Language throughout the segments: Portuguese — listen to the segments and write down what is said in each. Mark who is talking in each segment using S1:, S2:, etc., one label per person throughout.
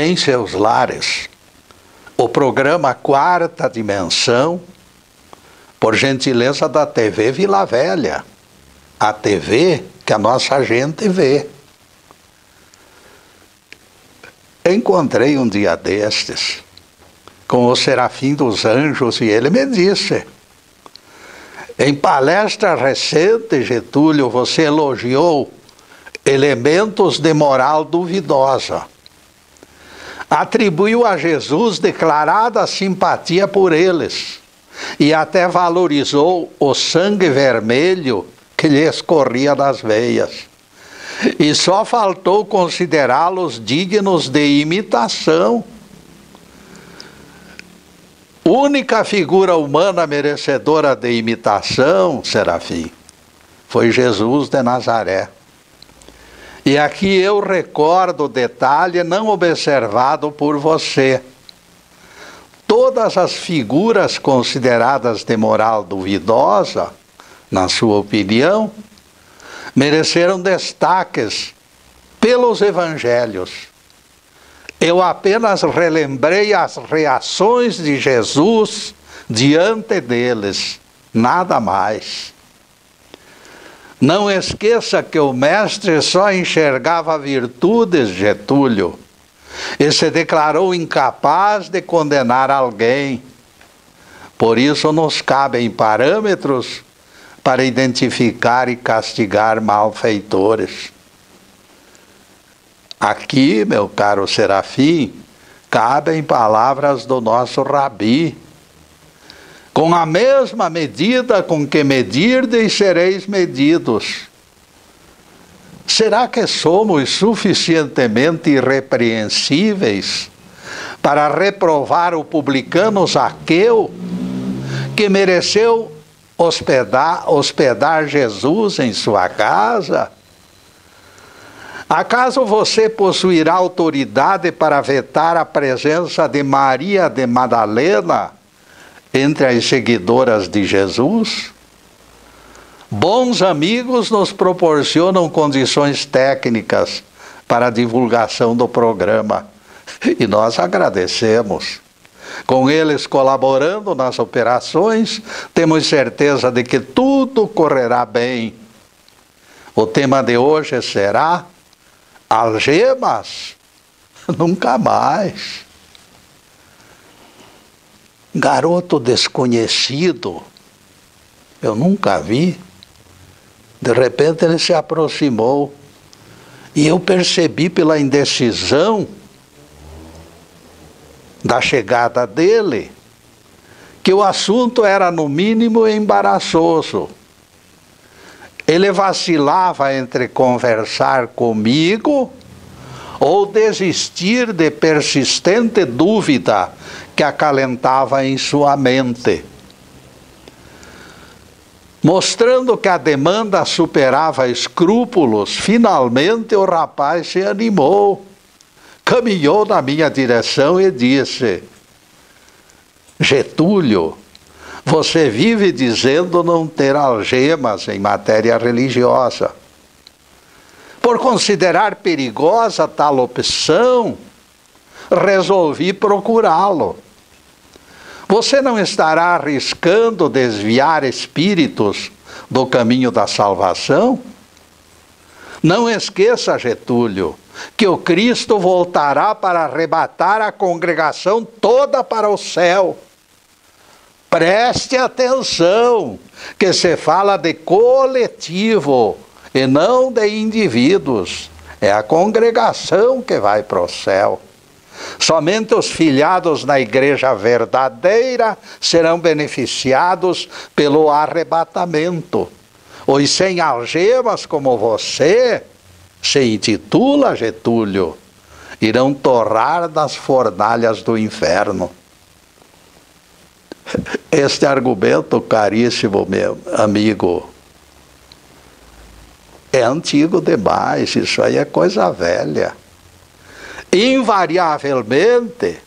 S1: em seus lares o programa Quarta Dimensão, por gentileza da TV Vila Velha, a TV que a nossa gente vê. Encontrei um dia destes com o Serafim dos Anjos e ele me disse: em palestra recente, Getúlio, você elogiou elementos de moral duvidosa. Atribuiu a Jesus declarada simpatia por eles e até valorizou o sangue vermelho que lhe escorria das veias. E só faltou considerá-los dignos de imitação. Única figura humana merecedora de imitação, Serafim, foi Jesus de Nazaré. E aqui eu recordo o detalhe não observado por você. Todas as figuras consideradas de moral duvidosa, na sua opinião, mereceram destaques pelos evangelhos. Eu apenas relembrei as reações de Jesus diante deles, nada mais. Não esqueça que o mestre só enxergava virtudes, Getúlio, e se declarou incapaz de condenar alguém. Por isso nos cabem parâmetros para identificar e castigar malfeitores. Aqui, meu caro Serafim, cabem palavras do nosso Rabi: com a mesma medida com que medirdes, sereis medidos. Será que somos suficientemente irrepreensíveis para reprovar o publicano Zaqueu, que mereceu hospedar Jesus em sua casa? Acaso você possuirá autoridade para vetar a presença de Maria de Madalena entre as seguidoras de Jesus? Bons amigos nos proporcionam condições técnicas para a divulgação do programa e nós agradecemos. Com eles colaborando nas operações, temos certeza de que tudo correrá bem. O tema de hoje será algemas? Nunca mais. Garoto desconhecido, eu nunca vi. De repente ele se aproximou e eu percebi pela indecisão da chegada dele que o assunto era no mínimo embaraçoso. Ele vacilava entre conversar comigo ou desistir de persistente dúvida que acalentava em sua mente. Mostrando que a demanda superava escrúpulos, finalmente o rapaz se animou, caminhou na minha direção e disse: Getúlio, você vive dizendo não ter algemas em matéria religiosa. Por considerar perigosa tal opção, resolvi procurá-lo. Você não estará arriscando desviar espíritos do caminho da salvação? Não esqueça, Getúlio, que o Cristo voltará para arrebatar a congregação toda para o céu. Preste atenção, que se fala de coletivo e não de indivíduos. É a congregação que vai para o céu. Somente os filiados na igreja verdadeira serão beneficiados pelo arrebatamento. Os sem algemas, como você se intitula, Getúlio, irão torrar das fornalhas do inferno. Este argumento, caríssimo meu amigo, é antigo demais, isso aí é coisa velha. Invariavelmente,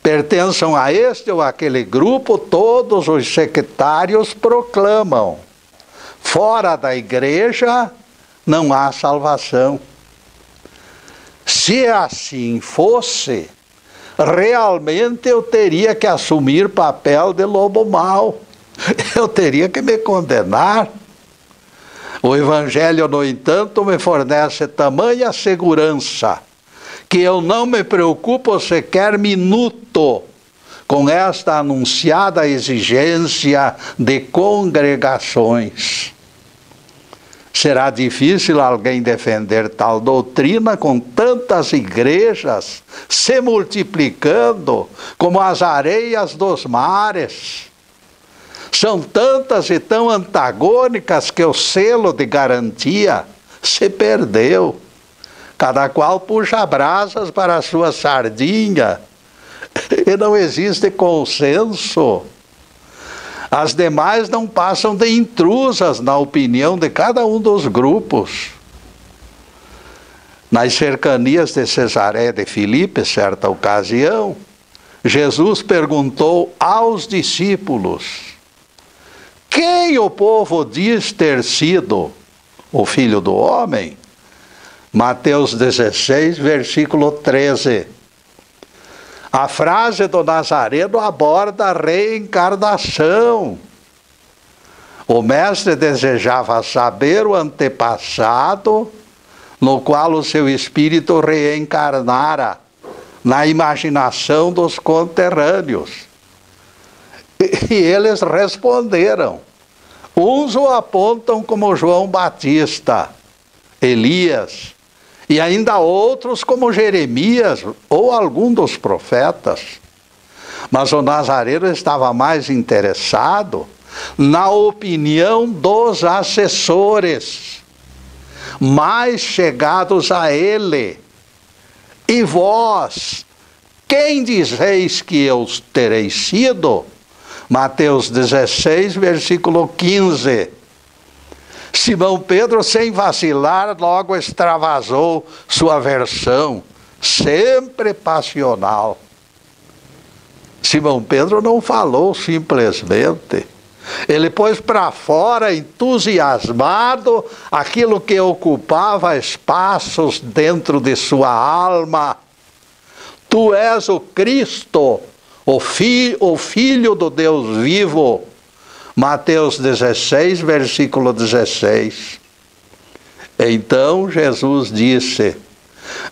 S1: pertençam a este ou aquele grupo, todos os sectários proclamam: fora da igreja não há salvação. Se assim fosse, realmente eu teria que assumir papel de lobo mau. Eu teria que me condenar. O Evangelho, no entanto, me fornece tamanha segurança que eu não me preocupo sequer minuto com esta anunciada exigência de congregações. Será difícil alguém defender tal doutrina com tantas igrejas se multiplicando como as areias dos mares. São tantas e tão antagônicas que o selo de garantia se perdeu. Cada qual puxa brasas para a sua sardinha e não existe consenso. As demais não passam de intrusas na opinião de cada um dos grupos. Nas cercanias de Cesareia de Filipe, certa ocasião, Jesus perguntou aos discípulos: quem o povo diz ter sido o Filho do Homem? Mateus 16, versículo 13. A frase do Nazareno aborda a reencarnação. O mestre desejava saber o antepassado no qual o seu espírito reencarnara na imaginação dos conterrâneos. E eles responderam. Uns o apontam como João Batista, Elias, e ainda outros como Jeremias ou algum dos profetas. Mas o Nazareno estava mais interessado na opinião dos assessores, mais chegados a ele. E vós, quem dizeis que eu terei sido? Mateus 16, versículo 15. Simão Pedro, sem vacilar, logo extravasou sua versão, sempre passional. Simão Pedro não falou simplesmente. Ele pôs para fora, entusiasmado, aquilo que ocupava espaços dentro de sua alma. Tu és o Cristo, o Filho do Deus vivo. Mateus 16, versículo 16. Então Jesus disse: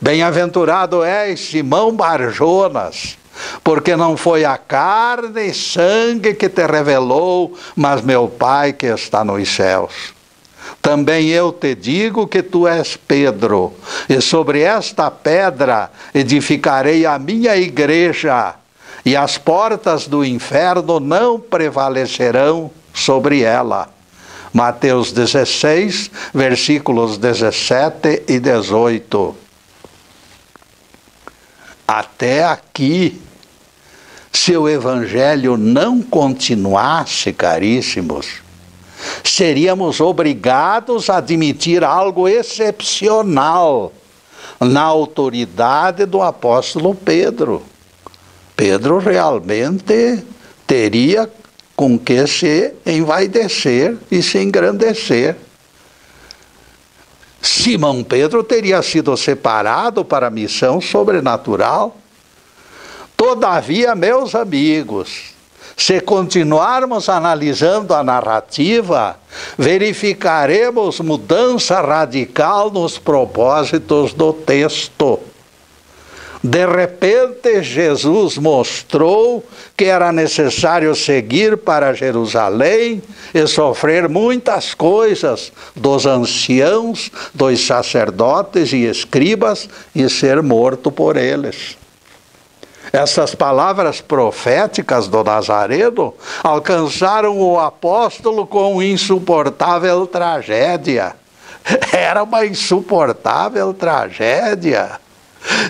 S1: bem-aventurado és, Simão Barjonas, porque não foi a carne e sangue que te revelou, mas meu Pai que está nos céus. Também eu te digo que tu és Pedro, e sobre esta pedra edificarei a minha igreja, e as portas do inferno não prevalecerão sobre ela. Mateus 16, versículos 17 e 18. Até aqui, se o Evangelho não continuasse, caríssimos, seríamos obrigados a admitir algo excepcional na autoridade do apóstolo Pedro. Pedro realmente teria com que se envaidecer e se engrandecer. Simão Pedro teria sido separado para a missão sobrenatural. Todavia, meus amigos, se continuarmos analisando a narrativa, verificaremos mudança radical nos propósitos do texto. De repente, Jesus mostrou que era necessário seguir para Jerusalém e sofrer muitas coisas dos anciãos, dos sacerdotes e escribas e ser morto por eles. Essas palavras proféticas do Nazareno alcançaram o apóstolo com insuportável tragédia. Era uma insuportável tragédia.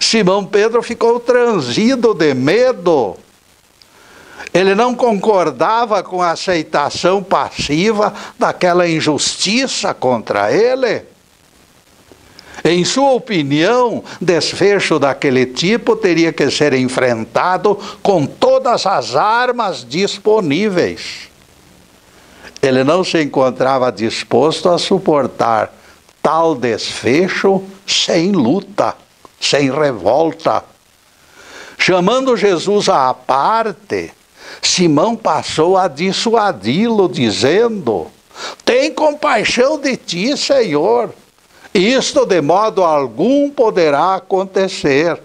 S1: Simão Pedro ficou transido de medo. Ele não concordava com a aceitação passiva daquela injustiça contra ele. Em sua opinião, desfecho daquele tipo teria que ser enfrentado com todas as armas disponíveis. Ele não se encontrava disposto a suportar tal desfecho sem luta, sem revolta. Chamando Jesus à parte, Simão passou a dissuadi-lo, dizendo: tem compaixão de ti, Senhor. Isto de modo algum poderá acontecer.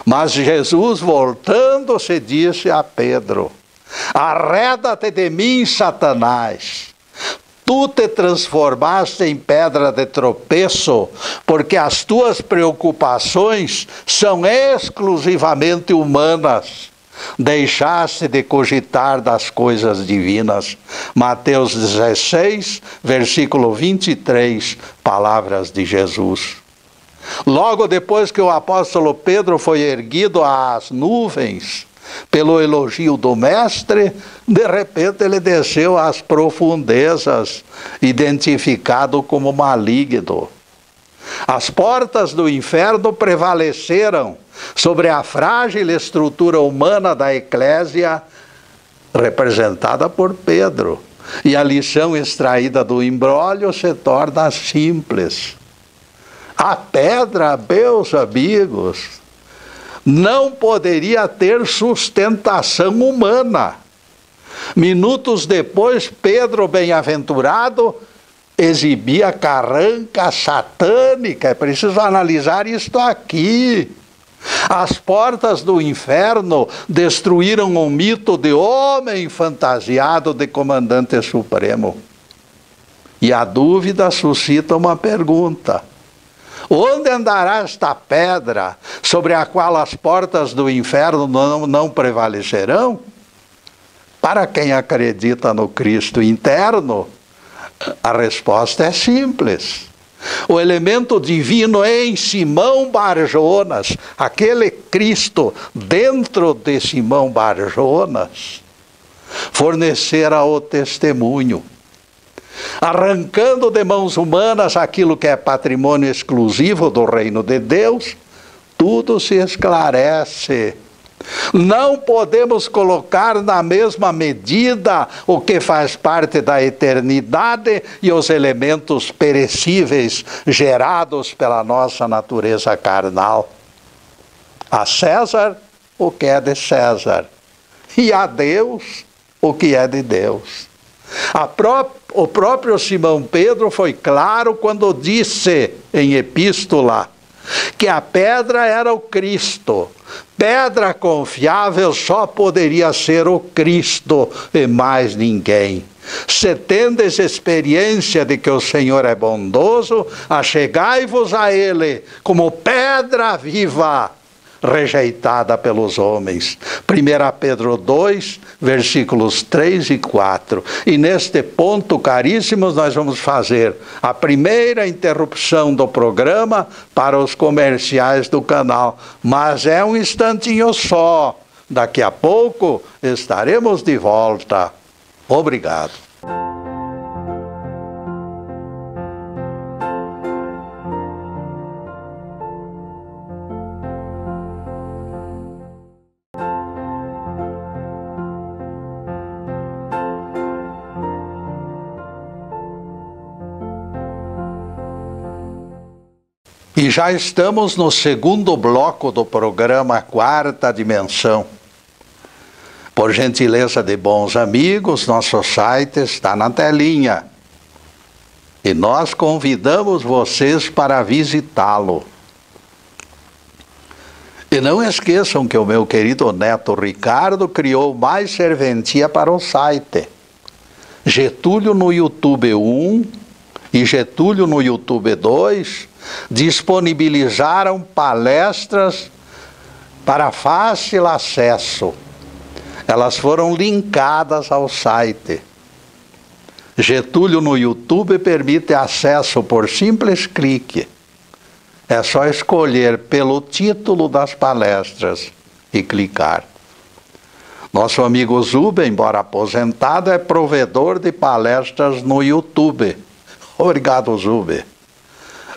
S1: Mas Jesus, voltando-se, disse a Pedro: arreda-te de mim, Satanás. Tu te transformaste em pedra de tropeço, porque as tuas preocupações são exclusivamente humanas. Deixaste de cogitar das coisas divinas. Mateus 16, versículo 23, palavras de Jesus. Logo depois que o apóstolo Pedro foi erguido às nuvens, pelo elogio do mestre, de repente ele desceu às profundezas, identificado como maligno. As portas do inferno prevaleceram sobre a frágil estrutura humana da eclésia, representada por Pedro. E a lição extraída do imbróglio se torna simples. A pedra, meus amigos, não poderia ter sustentação humana. Minutos depois, Pedro, bem-aventurado, exibia carranca satânica. É preciso analisar isto aqui. As portas do inferno destruíram o mito de homem fantasiado de comandante supremo. E a dúvida suscita uma pergunta: onde andará esta pedra sobre a qual as portas do inferno não prevalecerão? Para quem acredita no Cristo interno, a resposta é simples. O elemento divino em Simão Bar-Jonas, aquele Cristo dentro de Simão Bar-Jonas, fornecerá o testemunho, arrancando de mãos humanas aquilo que é patrimônio exclusivo do reino de Deus. Tudo se esclarece. Não podemos colocar na mesma medida o que faz parte da eternidade e os elementos perecíveis gerados pela nossa natureza carnal. A César o que é de César, e a Deus o que é de Deus. O próprio Simão Pedro foi claro quando disse em epístola que a pedra era o Cristo. Pedra confiável só poderia ser o Cristo e mais ninguém. Se tendes experiência de que o Senhor é bondoso, achegai-vos a Ele como pedra viva, rejeitada pelos homens. 1 Pedro 2, versículos 3 e 4. E neste ponto, caríssimos, nós vamos fazer a primeira interrupção do programa para os comerciais do canal. Mas é um instantinho só. Daqui a pouco estaremos de volta. Obrigado. E já estamos no segundo bloco do programa Quarta Dimensão. Por gentileza de bons amigos, nosso site está na telinha. E nós convidamos vocês para visitá-lo. E não esqueçam que o meu querido neto Ricardo criou mais serventia para o site. Getúlio no YouTube 1 e Getúlio no YouTube 2 disponibilizaram palestras para fácil acesso. Elas foram linkadas ao site. Getúlio no YouTube permite acesso por simples clique. É só escolher pelo título das palestras e clicar. Nosso amigo Zube, embora aposentado, é provedor de palestras no YouTube. Obrigado, Zube.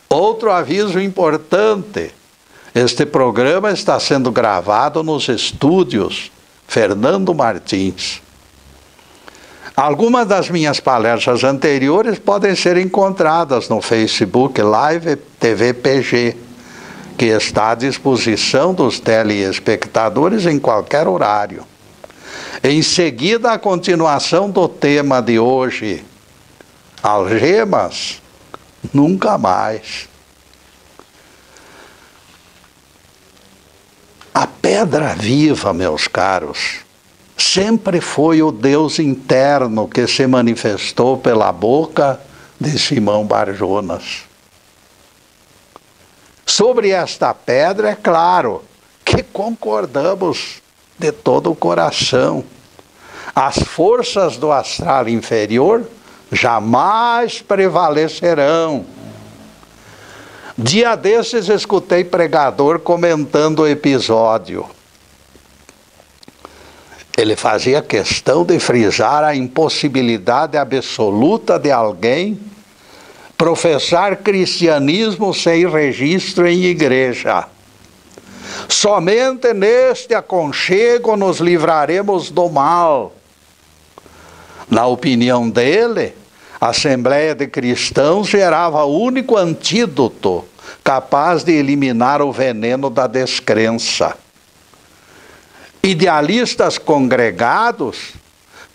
S1: Outro aviso importante: este programa está sendo gravado nos estúdios Fernando Martins. Algumas das minhas palestras anteriores podem ser encontradas no Facebook Live TV PG, que está à disposição dos telespectadores em qualquer horário. Em seguida, a continuação do tema de hoje, algemas, nunca mais. A pedra viva, meus caros, sempre foi o Deus interno que se manifestou pela boca de Simão Barjonas. Sobre esta pedra, é claro que concordamos de todo o coração. As forças do astral inferior jamais prevalecerão. Dia desses escutei pregador comentando o episódio. Ele fazia questão de frisar a impossibilidade absoluta de alguém professar cristianismo sem registro em igreja. Somente neste aconchego nos livraremos do mal. Na opinião dele, a Assembleia de Cristãos gerava o único antídoto capaz de eliminar o veneno da descrença. Idealistas congregados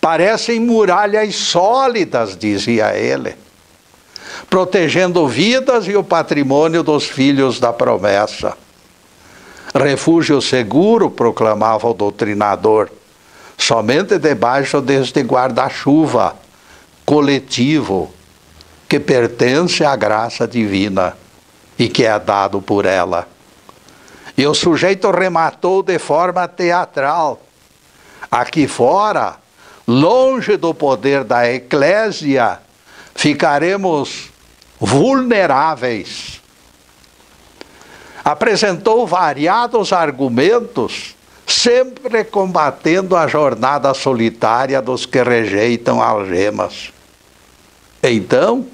S1: parecem muralhas sólidas, dizia ele, protegendo vidas e o patrimônio dos filhos da promessa. Refúgio seguro, proclamava o doutrinador, somente debaixo deste guarda-chuva coletivo que pertence à graça divina e que é dado por ela. E o sujeito rematou de forma teatral. Aqui fora, longe do poder da eclésia, ficaremos vulneráveis. Apresentou variados argumentos, sempre combatendo a jornada solitária dos que rejeitam algemas. Então,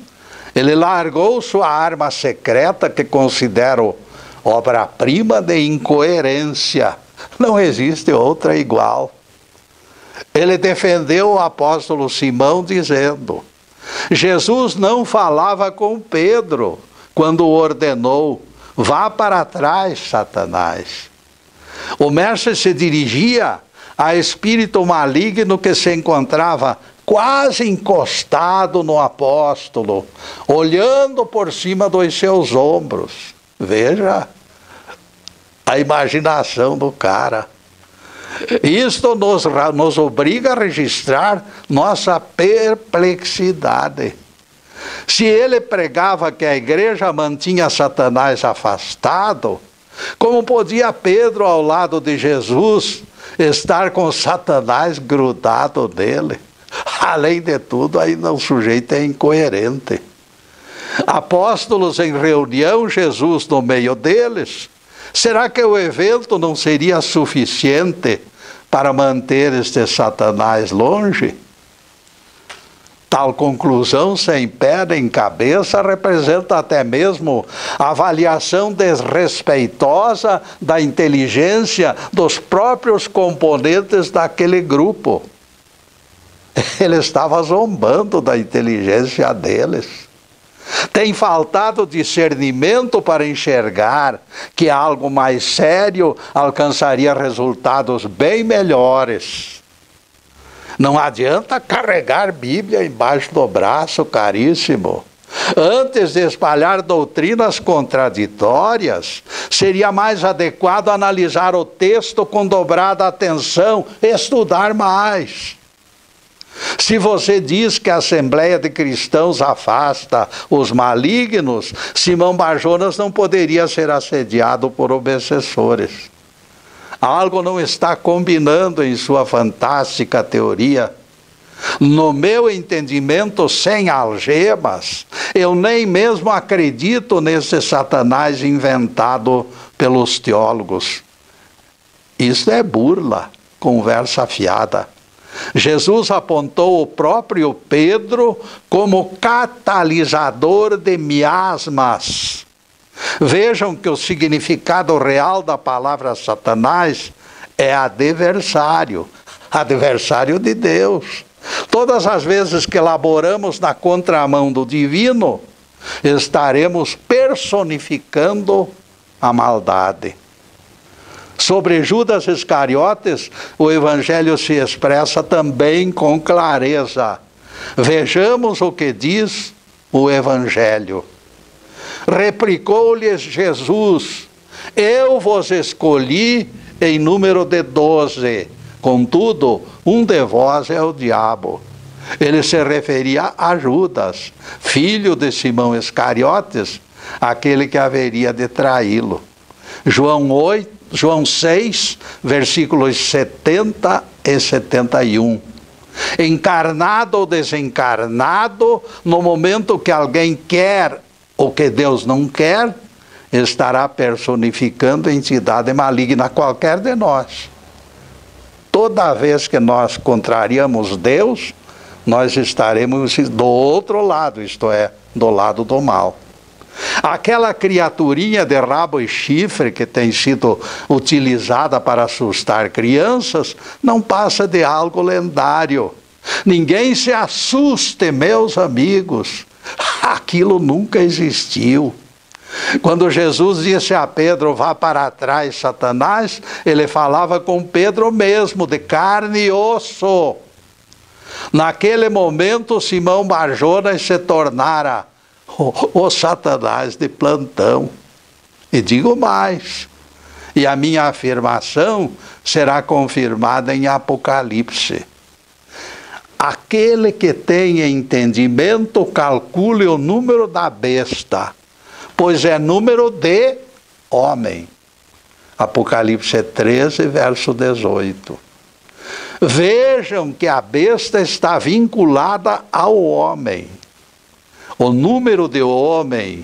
S1: ele largou sua arma secreta, que considero obra-prima de incoerência. Não existe outra igual. Ele defendeu o apóstolo Simão dizendo: Jesus não falava com Pedro quando o ordenou: vá para trás, Satanás. O mestre se dirigia a espírito maligno que se encontrava quase encostado no apóstolo, olhando por cima dos seus ombros. Veja a imaginação do cara. Isto nos obriga a registrar nossa perplexidade. Se ele pregava que a igreja mantinha Satanás afastado, como podia Pedro, ao lado de Jesus, estar com Satanás grudado nele? Além de tudo, ainda o sujeito é incoerente. Apóstolos em reunião, Jesus no meio deles. Será que o evento não seria suficiente para manter este Satanás longe? Tal conclusão, sem pé nem cabeça, representa até mesmo a avaliação desrespeitosa da inteligência dos próprios componentes daquele grupo. Ele estava zombando da inteligência deles. Tem faltado discernimento para enxergar que algo mais sério alcançaria resultados bem melhores. Não adianta carregar Bíblia embaixo do braço, caríssimo. Antes de espalhar doutrinas contraditórias, seria mais adequado analisar o texto com dobrada atenção, estudar mais. Se você diz que a Assembleia de Cristãos afasta os malignos, Simão Barjonas não poderia ser assediado por obsessores. Algo não está combinando em sua fantástica teoria. No meu entendimento, sem algemas, eu nem mesmo acredito nesse Satanás inventado pelos teólogos. Isso é burla, conversa fiada. Jesus apontou o próprio Pedro como catalisador de miasmas. Vejam que o significado real da palavra Satanás é adversário, adversário de Deus. Todas as vezes que elaboramos na contramão do divino, estaremos personificando a maldade. Sobre Judas Iscariotes, o Evangelho se expressa também com clareza. Vejamos o que diz o Evangelho. Replicou-lhes Jesus: eu vos escolhi em número de 12, contudo, um de vós é o diabo. Ele se referia a Judas, filho de Simão Iscariotes, aquele que haveria de traí-lo. João 6, versículos 70 e 71. Encarnado ou desencarnado, no momento que alguém quer o que Deus não quer, estará personificando a entidade maligna, qualquer de nós. Toda vez que nós contrariamos Deus, nós estaremos do outro lado, isto é, do lado do mal. Aquela criaturinha de rabo e chifre que tem sido utilizada para assustar crianças, não passa de algo lendário. Ninguém se assuste, meus amigos. Aquilo nunca existiu. Quando Jesus disse a Pedro: vá para trás, Satanás, ele falava com Pedro mesmo, de carne e osso. Naquele momento, Simão Barjonas se tornara o Satanás de plantão. E digo mais, e a minha afirmação será confirmada em Apocalipse. Aquele que tem entendimento, calcule o número da besta, pois é número de homem. Apocalipse 13, verso 18. Vejam que a besta está vinculada ao homem. O número de homem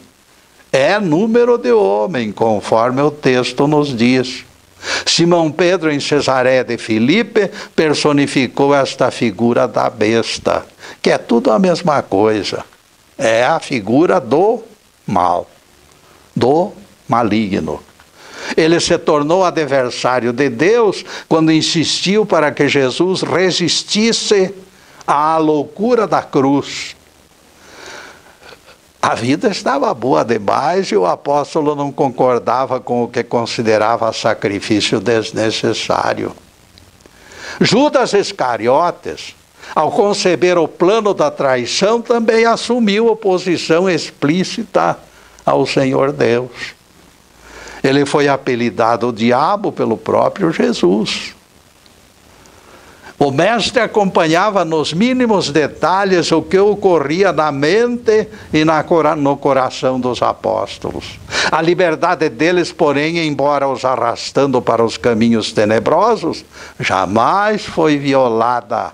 S1: é número de homem, conforme o texto nos diz. Simão Pedro, em Cesareia de Filipe, personificou esta figura da besta, que é tudo a mesma coisa. É a figura do mal, do maligno. Ele se tornou adversário de Deus quando insistiu para que Jesus resistisse à loucura da cruz. A vida estava boa demais e o apóstolo não concordava com o que considerava sacrifício desnecessário. Judas Iscariotes, ao conceber o plano da traição, também assumiu oposição explícita ao Senhor Deus. Ele foi apelidado Diabo pelo próprio Jesus. O mestre acompanhava nos mínimos detalhes o que ocorria na mente e no coração dos apóstolos. A liberdade deles, porém, embora os arrastando para os caminhos tenebrosos, jamais foi violada.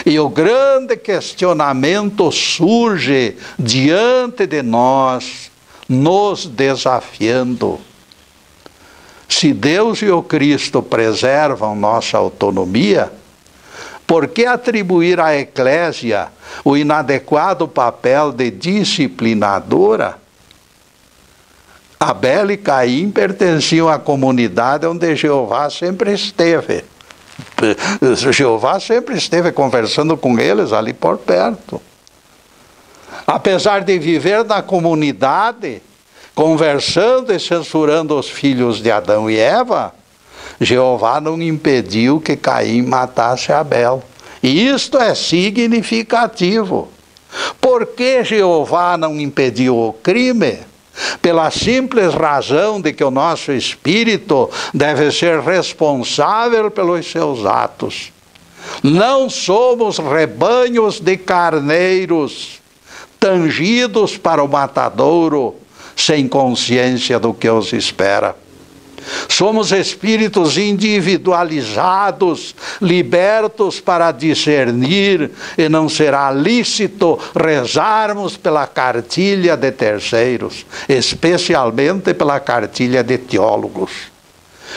S1: E o grande questionamento surge diante de nós, nos desafiando. Se Deus e o Cristo preservam nossa autonomia, por que atribuir à Eclésia o inadequado papel de disciplinadora? Abel e Caim pertenciam à comunidade onde Jeová sempre esteve. Jeová sempre esteve conversando com eles ali por perto. Apesar de viver na comunidade, conversando e censurando os filhos de Adão e Eva, Jeová não impediu que Caim matasse Abel. E isto é significativo. Por que Jeová não impediu o crime? Pela simples razão de que o nosso espírito deve ser responsável pelos seus atos. Não somos rebanhos de carneiros, tangidos para o matadouro, sem consciência do que os espera. Somos espíritos individualizados, libertos para discernir, e não será lícito rezarmos pela cartilha de terceiros, especialmente pela cartilha de teólogos.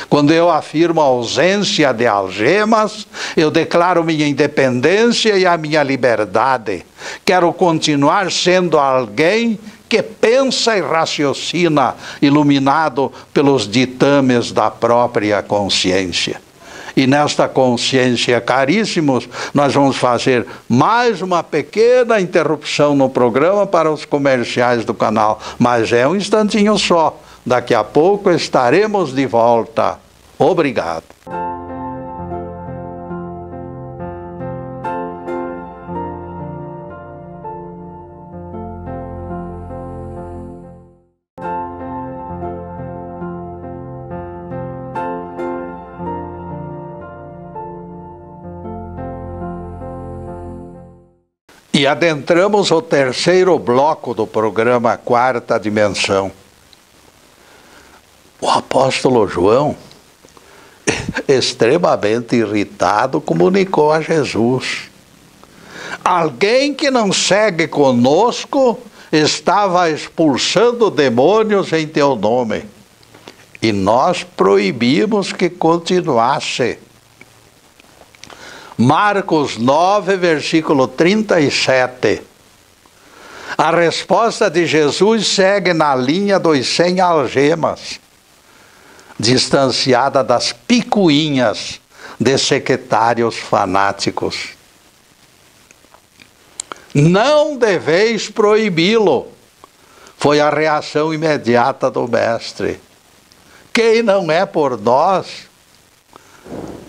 S1: Quando eu afirmo a ausência de algemas, eu declaro minha independência e a minha liberdade. Quero continuar sendo alguém que pensa e raciocina, iluminado pelos ditames da própria consciência. E nesta consciência, caríssimos, nós vamos fazer mais uma pequena interrupção no programa para os comerciais do canal, mas é um instantinho só. Daqui a pouco estaremos de volta. Obrigado. E adentramos o terceiro bloco do programa Quarta Dimensão. O apóstolo João, extremamente irritado, comunicou a Jesus: alguém que não segue conosco estava expulsando demônios em teu nome, e nós proibimos que continuasse. Marcos 9, versículo 37. A resposta de Jesus segue na linha dos 100 algemas, distanciada das picuinhas de sectários fanáticos. Não deveis proibi-lo, foi a reação imediata do mestre. Quem não é por nós,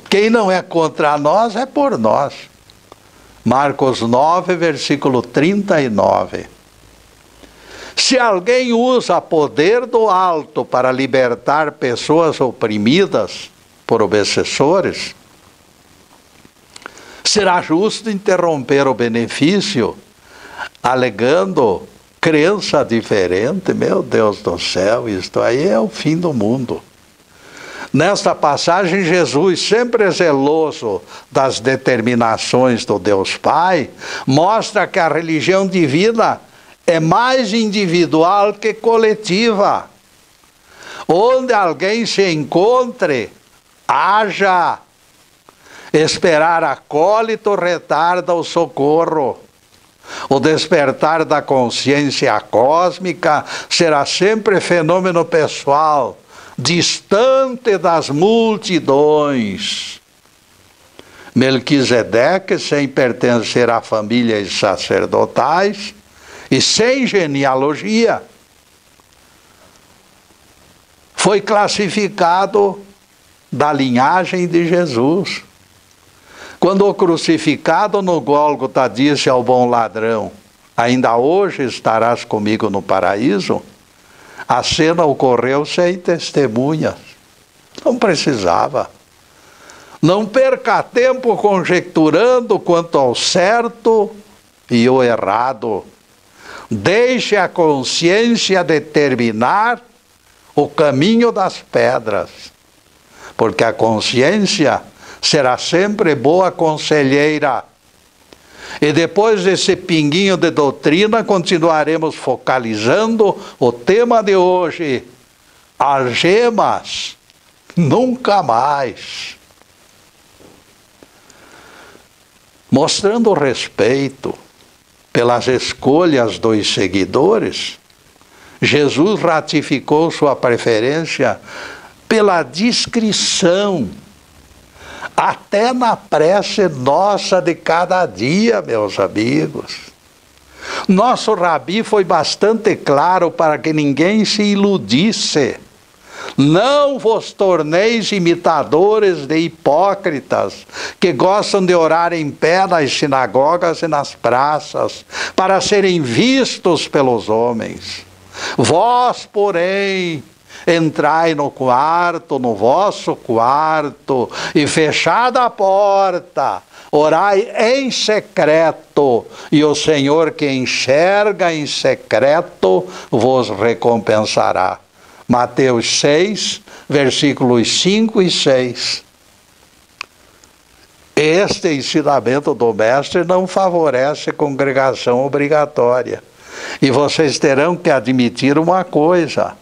S1: quem não é contra nós, é por nós. Marcos 9, versículo 39. Se alguém usa poder do alto para libertar pessoas oprimidas por obsessores, será justo interromper o benefício, alegando crença diferente? Meu Deus do céu, isto aí é o fim do mundo. Nesta passagem, Jesus, sempre zeloso das determinações do Deus Pai, mostra que a religião divina é mais individual que coletiva. Onde alguém se encontre, haja. Esperar acólito retarda o socorro. O despertar da consciência cósmica será sempre fenômeno pessoal, distante das multidões. Melquisedeque, sem pertencer a famílias sacerdotais e sem genealogia, foi classificado da linhagem de Jesus. Quando o crucificado no Gólgota disse ao bom ladrão: ainda hoje estarás comigo no paraíso, a cena ocorreu sem testemunhas. Não precisava. Não perca tempo conjecturando quanto ao certo e o errado. Deixe a consciência determinar o caminho das pedras, porque a consciência será sempre boa conselheira. E depois desse pinguinho de doutrina, continuaremos focalizando o tema de hoje: algemas, nunca mais. Mostrando respeito pelas escolhas dos seguidores, Jesus ratificou sua preferência pela discrição, até na prece nossa de cada dia, meus amigos. Nosso rabi foi bastante claro para que ninguém se iludisse. Não vos torneis imitadores de hipócritas, que gostam de orar em pé nas sinagogas e nas praças, para serem vistos pelos homens. Vós, porém, entrai no quarto, no vosso quarto, e fechada a porta, orai em secreto, e o Senhor que enxerga em secreto vos recompensará. Mateus 6, versículos 5 e 6. Este ensinamento do mestre não favorece congregação obrigatória. E vocês terão que admitir uma coisa: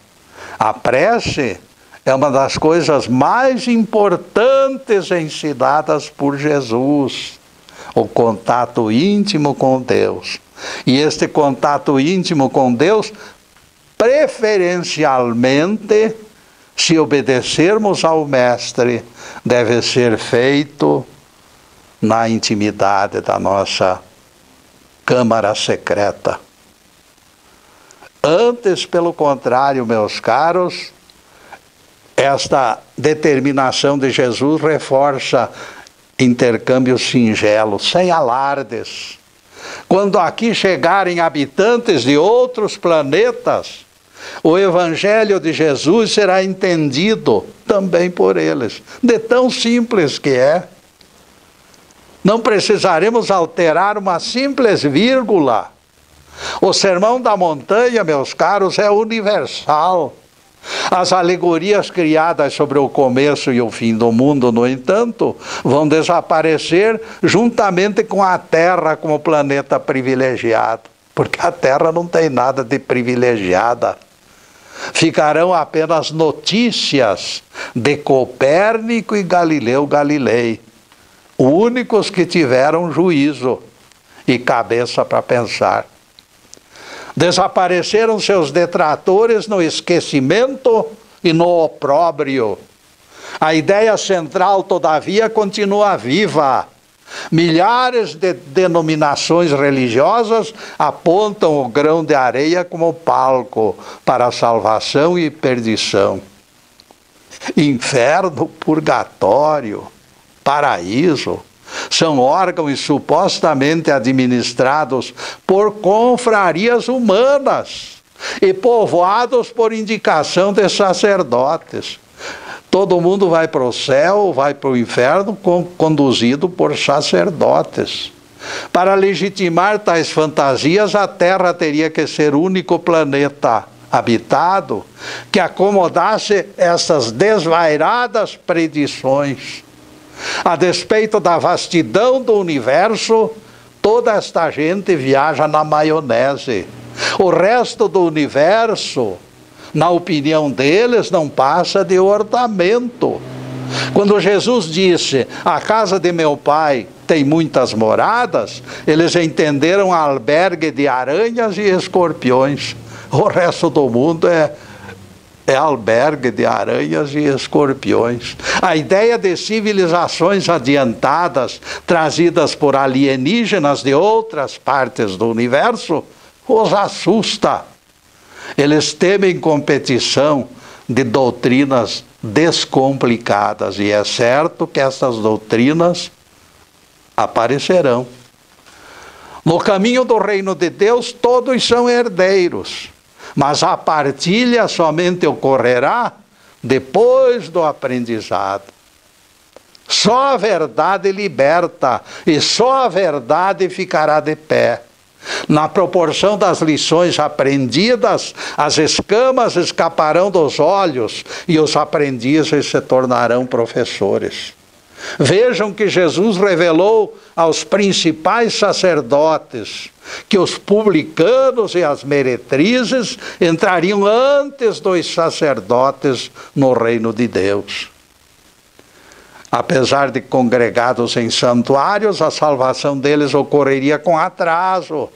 S1: a prece é uma das coisas mais importantes ensinadas por Jesus. O contato íntimo com Deus. E este contato íntimo com Deus, preferencialmente, se obedecermos ao Mestre, deve ser feito na intimidade da nossa câmara secreta. Antes, pelo contrário, meus caros, esta determinação de Jesus reforça intercâmbios singelos, sem alardes. Quando aqui chegarem habitantes de outros planetas, o Evangelho de Jesus será entendido também por eles, de tão simples que é. Não precisaremos alterar uma simples vírgula. O Sermão da Montanha, meus caros, é universal. As alegorias criadas sobre o começo e o fim do mundo, no entanto, vão desaparecer juntamente com a Terra como planeta privilegiado, porque a Terra não tem nada de privilegiada. Ficarão apenas notícias de Copérnico e Galileu Galilei, únicos que tiveram juízo e cabeça para pensar. Desapareceram seus detratores no esquecimento e no opróbrio. A ideia central, todavia, continua viva. Milhares de denominações religiosas apontam o grão de areia como palco para salvação e perdição. Inferno, purgatório, paraíso são órgãos supostamente administrados por confrarias humanas e povoados por indicação de sacerdotes. Todo mundo vai para o céu, vai para o inferno, conduzido por sacerdotes. Para legitimar tais fantasias, a Terra teria que ser o único planeta habitado que acomodasse essas desvairadas predições. A despeito da vastidão do universo, toda esta gente viaja na maionese. O resto do universo, na opinião deles, não passa de ornamento. Quando Jesus disse, a casa de meu pai tem muitas moradas, eles entenderam albergue de aranhas e escorpiões. O resto do mundo é albergue de aranhas e escorpiões. A ideia de civilizações adiantadas, trazidas por alienígenas de outras partes do universo, os assusta. Eles temem competição de doutrinas descomplicadas, e é certo que essas doutrinas aparecerão. No caminho do reino de Deus, todos são herdeiros, mas a partilha somente ocorrerá depois do aprendizado. Só a verdade liberta, e só a verdade ficará de pé. Na proporção das lições aprendidas, as escamas escaparão dos olhos e os aprendizes se tornarão professores. Vejam que Jesus revelou aos principais sacerdotes que os publicanos e as meretrizes entrariam antes dos sacerdotes no reino de Deus. Apesar de congregados em santuários, a salvação deles ocorreria com atraso,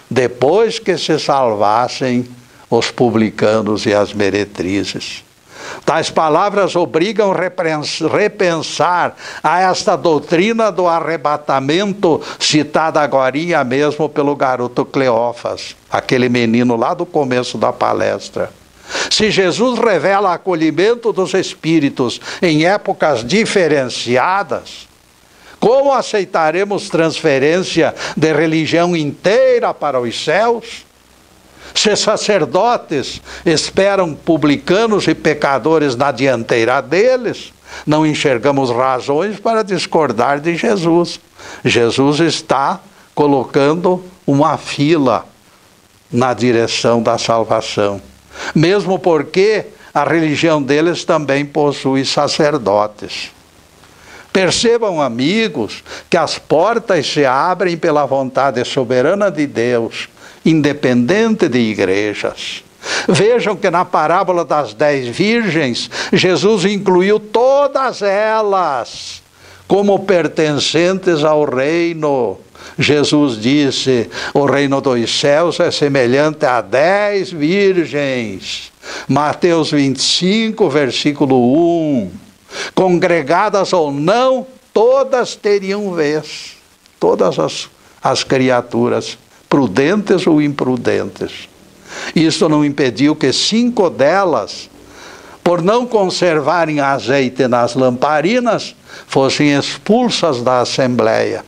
S1: depois que se salvassem os publicanos e as meretrizes. Tais palavras obrigam a repensar a esta doutrina do arrebatamento, citada agorinha mesmo pelo garoto Cleófas, aquele menino lá do começo da palestra. Se Jesus revela acolhimento dos espíritos em épocas diferenciadas, como aceitaremos transferência de religião inteira para os céus? Se sacerdotes esperam publicanos e pecadores na dianteira deles, não enxergamos razões para discordar de Jesus. Jesus está colocando uma fila na direção da salvação. Mesmo porque a religião deles também possui sacerdotes. Percebam, amigos, que as portas se abrem pela vontade soberana de Deus, independente de igrejas. Vejam que na parábola das 10 virgens, Jesus incluiu todas elas como pertencentes ao reino. Jesus disse, o reino dos céus é semelhante a 10 virgens. Mateus 25, versículo 1. Congregadas ou não, todas teriam vez. Todas as criaturas, prudentes ou imprudentes. Isto não impediu que 5 delas, por não conservarem azeite nas lamparinas, fossem expulsas da Assembleia.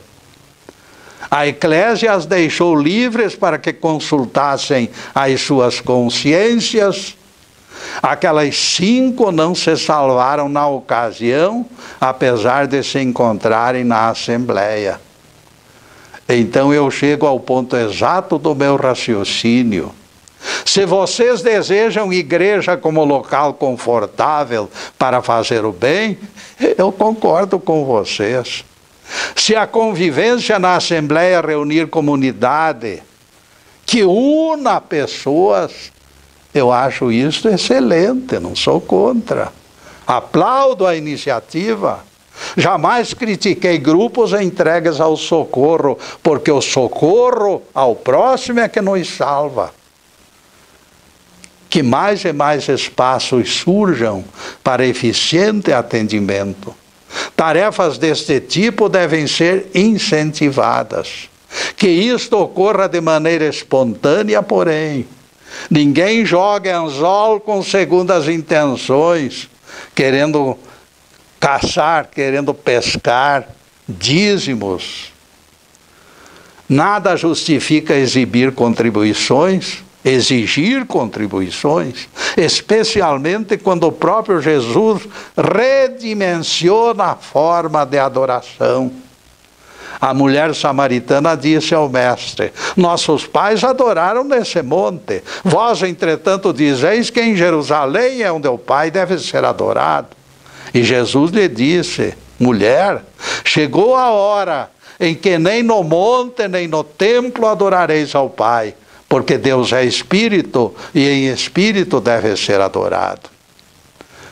S1: A Eclésia as deixou livres para que consultassem as suas consciências. Aquelas 5 não se salvaram na ocasião, apesar de se encontrarem na Assembleia. Então eu chego ao ponto exato do meu raciocínio. Se vocês desejam igreja como local confortável para fazer o bem, eu concordo com vocês. Se a convivência na Assembleia reunir comunidade que una pessoas, eu acho isso excelente, não sou contra. Aplaudo a iniciativa. Jamais critiquei grupos entregues ao socorro, porque o socorro ao próximo é que nos salva. Que mais e mais espaços surjam para eficiente atendimento. Tarefas deste tipo devem ser incentivadas. Que isto ocorra de maneira espontânea, porém. Ninguém joga anzol com segundas intenções, querendo caçar, querendo pescar dízimos. Nada justifica exigir contribuições, especialmente quando o próprio Jesus redimensiona a forma de adoração. A mulher samaritana disse ao mestre: nossos pais adoraram nesse monte. Vós, entretanto, dizeis que em Jerusalém é onde o Pai deve ser adorado. E Jesus lhe disse: mulher, chegou a hora em que nem no monte nem no templo adorareis ao Pai, porque Deus é Espírito e em Espírito deve ser adorado.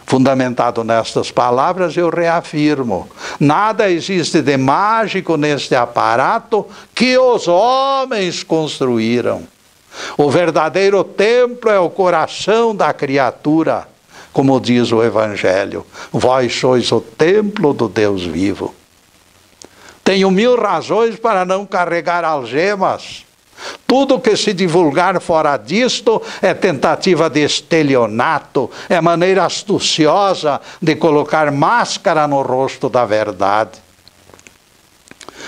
S1: Fundamentado nestas palavras, eu reafirmo: nada existe de mágico neste aparato que os homens construíram. O verdadeiro templo é o coração da criatura, como diz o Evangelho: vós sois o templo do Deus vivo. Tenho 1000 razões para não carregar algemas. Tudo que se divulgar fora disto é tentativa de estelionato, é maneira astuciosa de colocar máscara no rosto da verdade.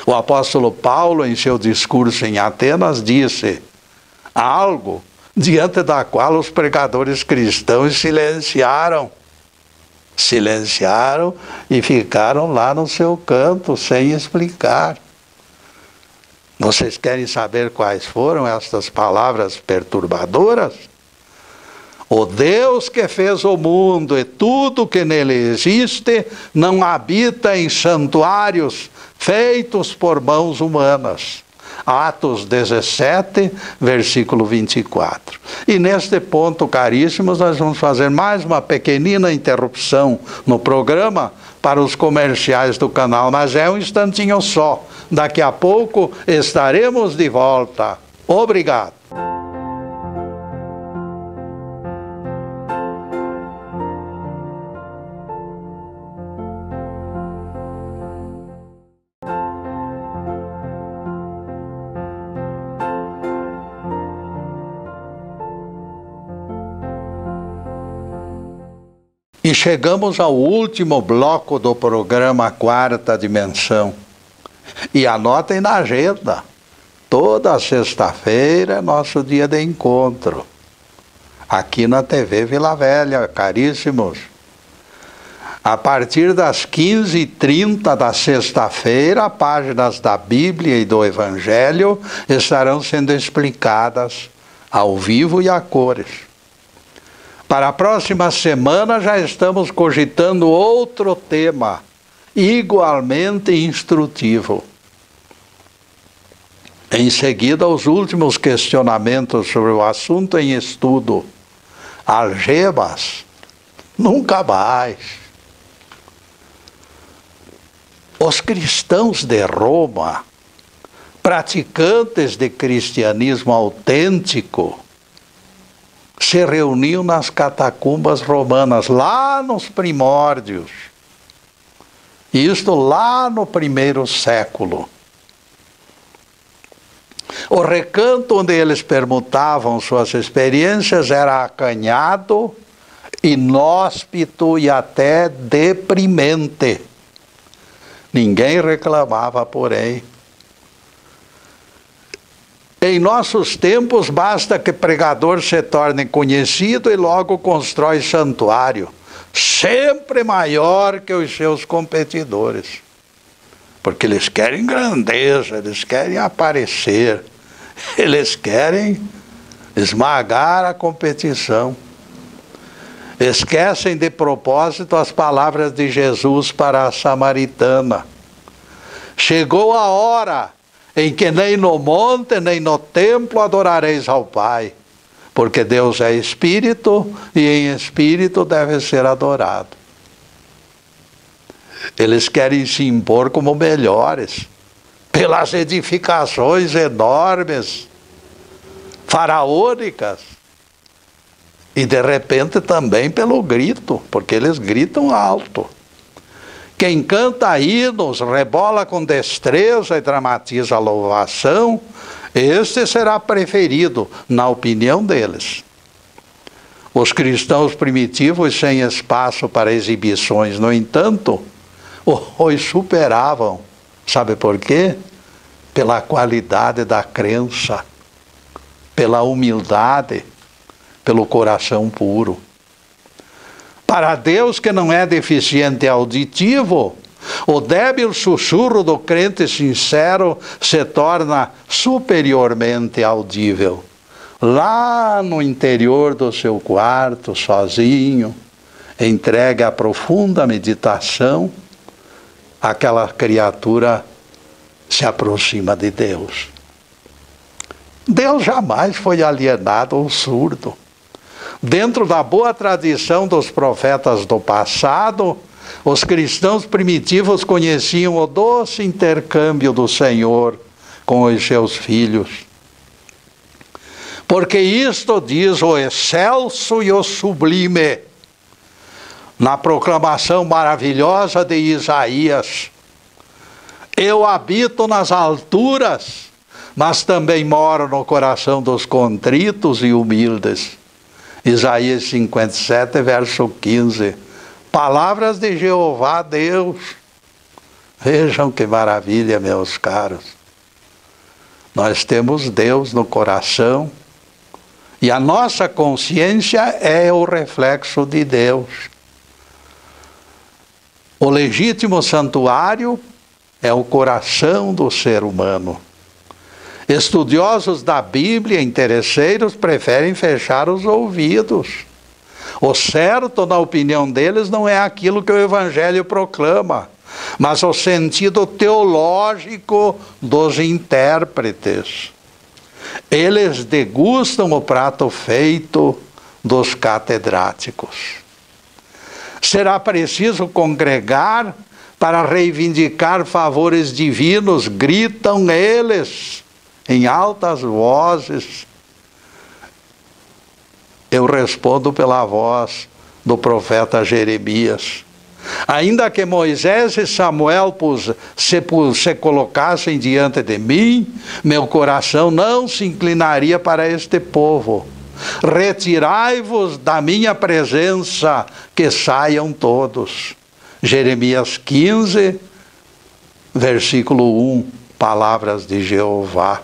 S1: O apóstolo Paulo, em seu discurso em Atenas, disse algo diante da qual os pregadores cristãos silenciaram e ficaram lá no seu canto sem explicar. Vocês querem saber quais foram estas palavras perturbadoras? O Deus que fez o mundo e tudo que nele existe não habita em santuários feitos por mãos humanas. Atos 17, versículo 24. E neste ponto, caríssimos, nós vamos fazer mais uma pequenina interrupção no programa para os comerciais do canal, mas é um instantinho só. Daqui a pouco estaremos de volta. Obrigado. E chegamos ao último bloco do programa Quarta Dimensão. E anotem na agenda: toda sexta-feira é nosso dia de encontro, aqui na TV Vila Velha, caríssimos. A partir das 15h30 da sexta-feira, páginas da Bíblia e do Evangelho estarão sendo explicadas ao vivo e a cores. Para a próxima semana já estamos cogitando outro tema, igualmente instrutivo. Em seguida, os últimos questionamentos sobre o assunto em estudo. Algemas? Nunca mais. Os cristãos de Roma, praticantes de cristianismo autêntico, se reuniam nas catacumbas romanas, lá nos primórdios. Isto lá no 1º século. O recanto onde eles permutavam suas experiências era acanhado, inóspito e até deprimente. Ninguém reclamava, porém. Em nossos tempos, basta que pregador se torne conhecido e logo constrói santuário, sempre maior que os seus competidores. Porque eles querem grandeza, eles querem aparecer, eles querem esmagar a competição. Esquecem de propósito as palavras de Jesus para a samaritana. Chegou a hora em que nem no monte, nem no templo adorareis ao Pai, porque Deus é Espírito e em Espírito deve ser adorado. Eles querem se impor como melhores, pelas edificações enormes, faraônicas, e de repente também pelo grito, porque eles gritam alto. Quem canta hinos, rebola com destreza e dramatiza a louvação, este será preferido, na opinião deles. Os cristãos primitivos, sem espaço para exibições, no entanto, os superavam. Sabe por quê? Pela qualidade da crença, pela humildade, pelo coração puro. Para Deus, que não é deficiente auditivo, o débil sussurro do crente sincero se torna superiormente audível. Lá no interior do seu quarto, sozinho, entregue à profunda meditação, aquela criatura se aproxima de Deus. Deus jamais foi alienado ou surdo. Dentro da boa tradição dos profetas do passado, os cristãos primitivos conheciam o doce intercâmbio do Senhor com os seus filhos. Porque isto diz o excelso e o sublime, na proclamação maravilhosa de Isaías: eu habito nas alturas, mas também moro no coração dos contritos e humildes. Isaías 57, verso 15. Palavras de Jeová Deus. Vejam que maravilha, meus caros. Nós temos Deus no coração e a nossa consciência é o reflexo de Deus. O legítimo santuário é o coração do ser humano. Estudiosos da Bíblia, interesseiros, preferem fechar os ouvidos. O certo, na opinião deles, não é aquilo que o Evangelho proclama, mas o sentido teológico dos intérpretes. Eles degustam o prato feito dos catedráticos. Será preciso congregar para reivindicar favores divinos, gritam eles em altas vozes. Eu respondo pela voz do Jeremias. Ainda que Moisés e Samuel se colocassem diante de mim, meu coração não se inclinaria para este povo. Retirai-vos da minha presença, que saiam todos. Jeremias 15, versículo 1, palavras de Jeová.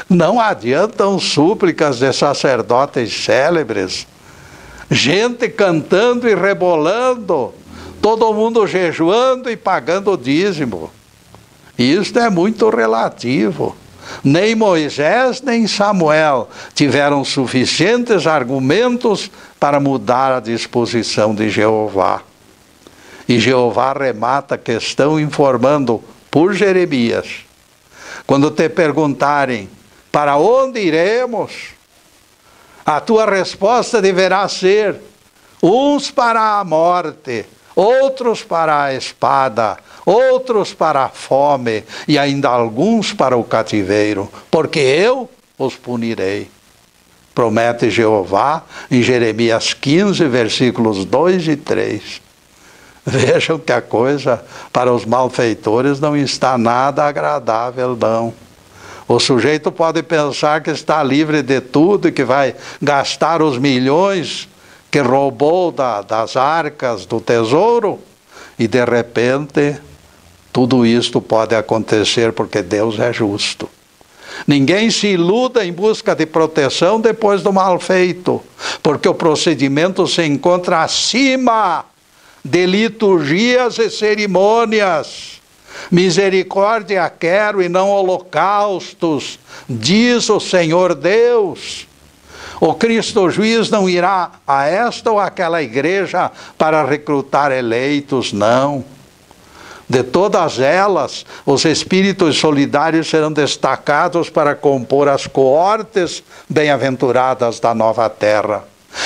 S1: Não adiantam súplicas de sacerdotes célebres, gente cantando e rebolando, todo mundo jejuando e pagando o dízimo. Isto é muito relativo. Nem Moisés nem Samuel tiveram suficientes argumentos para mudar a disposição de Jeová. E Jeová remata a questão informando por Jeremias: quando te perguntarem, para onde iremos? A tua resposta deverá ser: uns para a morte, outros para a espada, outros para a fome, e ainda alguns para o cativeiro, porque eu os punirei. Promete Jeová em Jeremias 15, versículos 2 e 3. Vejam que a coisa para os malfeitores não está nada agradável, não. O sujeito pode pensar que está livre de tudo e que vai gastar os milhões que roubou das arcas do tesouro, e de repente tudo isto pode acontecer porque Deus é justo. Ninguém se iluda em busca de proteção depois do mal feito, porque o procedimento se encontra acima de liturgias e cerimônias. Misericórdia quero e não holocaustos, diz o Senhor Deus. O Cristo juiz não irá a esta ou aquela igreja para recrutar eleitos, não. De todas elas, os espíritos solidários serão destacados para compor as coortes bem-aventuradas da nova terra.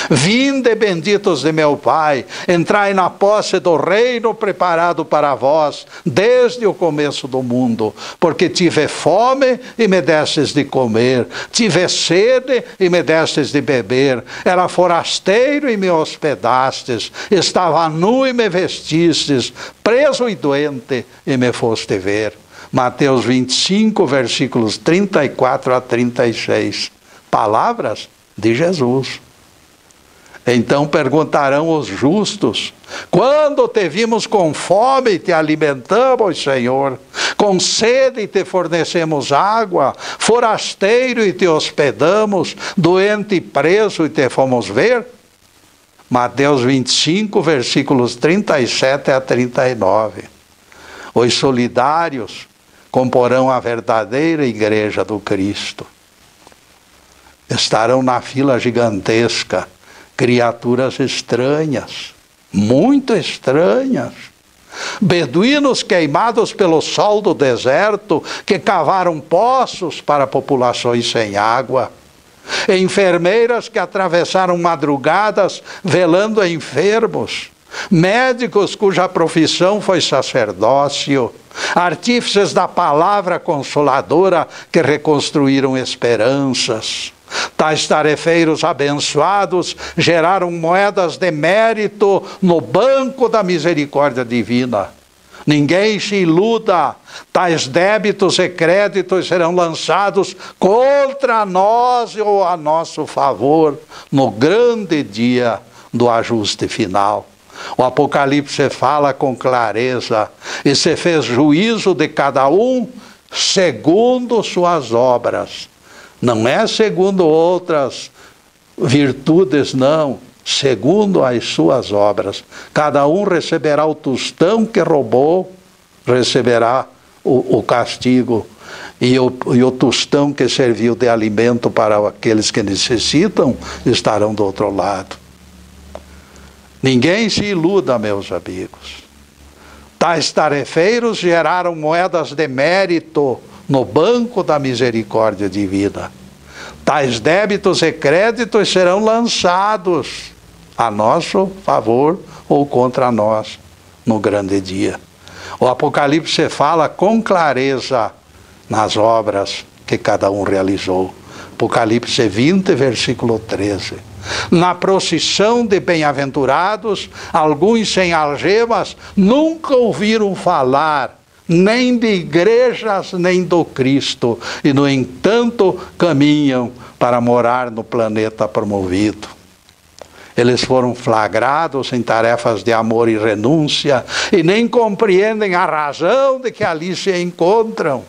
S1: Vinde, benditos de meu Pai, entrai na posse do reino preparado para vós desde o começo do mundo, porque tive fome e me destes de comer, tive sede e me destes de beber, era forasteiro e me hospedastes, estava nu e me vestistes, preso e doente e me foste ver. Mateus 25, versículos 34 a 36. Palavras de Jesus. Então perguntarão os justos: quando te vimos com fome e te alimentamos, Senhor? Com sede e te fornecemos água? Forasteiro e te hospedamos? Doente e preso e te fomos ver? Mateus 25, versículos 37 a 39. Os solidários comporão a verdadeira igreja do Cristo. Estarão na fila gigantesca criaturas estranhas, muito estranhas. Beduínos queimados pelo sol do deserto, que cavaram poços para populações sem água. Enfermeiras que atravessaram madrugadas velando enfermos. Médicos cuja profissão foi sacerdócio. Artífices da palavra consoladora que reconstruíram esperanças. Tais tarefeiros abençoados geraram moedas de mérito no banco da misericórdia divina. Ninguém se iluda, tais débitos e créditos serão lançados contra nós ou a nosso favor no grande dia do ajuste final. O Apocalipse fala com clareza: e se fez juízo de cada um segundo suas obras. Não é segundo outras virtudes, não. Segundo as suas obras. Cada um receberá o tostão que roubou, receberá o castigo. E o tostão que serviu de alimento para aqueles que necessitam, estarão do outro lado. Ninguém se iluda, meus amigos. Tais tarefeiros geraram moedas de mérito no banco da misericórdia divina. Tais débitos e créditos serão lançados a nosso favor ou contra nós no grande dia. O Apocalipse fala com clareza nas obras que cada um realizou. Apocalipse 20, versículo 13. Na procissão de bem-aventurados, alguns sem algemas nunca ouviram falar nem de igrejas, nem do Cristo, e no entanto caminham para morar no planeta promovido. Eles foram flagrados em tarefas de amor e renúncia, e nem compreendem a razão de que ali se encontram.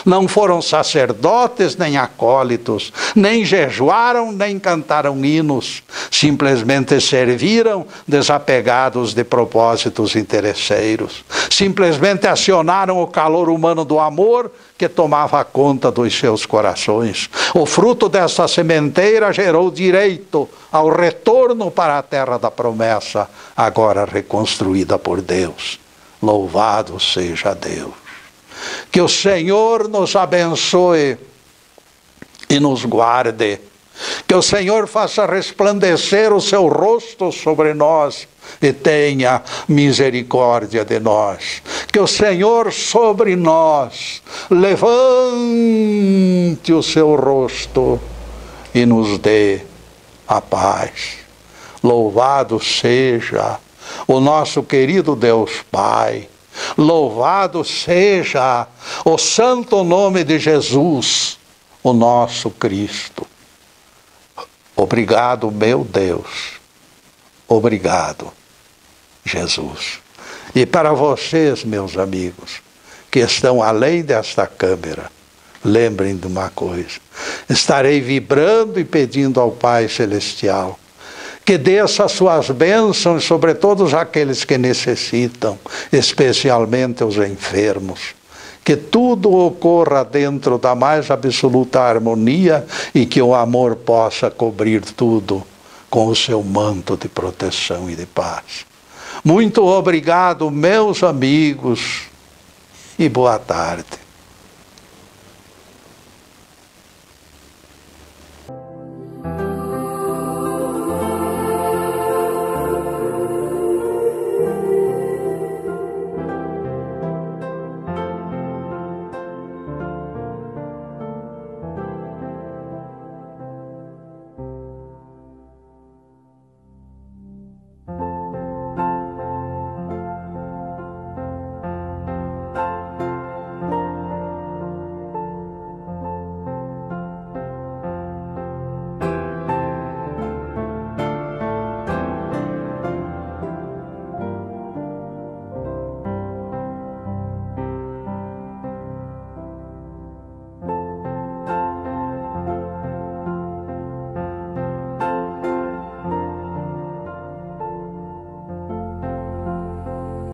S1: Não foram sacerdotes nem acólitos, nem jejuaram, nem cantaram hinos. Simplesmente serviram desapegados de propósitos interesseiros. Simplesmente acionaram o calor humano do amor que tomava conta dos seus corações. O fruto dessa sementeira gerou direito ao retorno para a terra da promessa, agora reconstruída por Deus. Louvado seja Deus. Que o Senhor nos abençoe e nos guarde. Que o Senhor faça resplandecer o seu rosto sobre nós e tenha misericórdia de nós. Que o Senhor sobre nós levante o seu rosto e nos dê a paz. Louvado seja o nosso querido Deus Pai, Louvado seja o santo nome de Jesus, o nosso Cristo. Obrigado, meu Deus. Obrigado, Jesus. E para vocês, meus amigos, que estão além desta câmera, lembrem de uma coisa: estarei vibrando e pedindo ao Pai Celestial que desça as suas bênçãos sobre todos aqueles que necessitam, especialmente os enfermos. Que tudo ocorra dentro da mais absoluta harmonia e que o amor possa cobrir tudo com o seu manto de proteção e de paz. Muito obrigado, meus amigos, e boa tarde.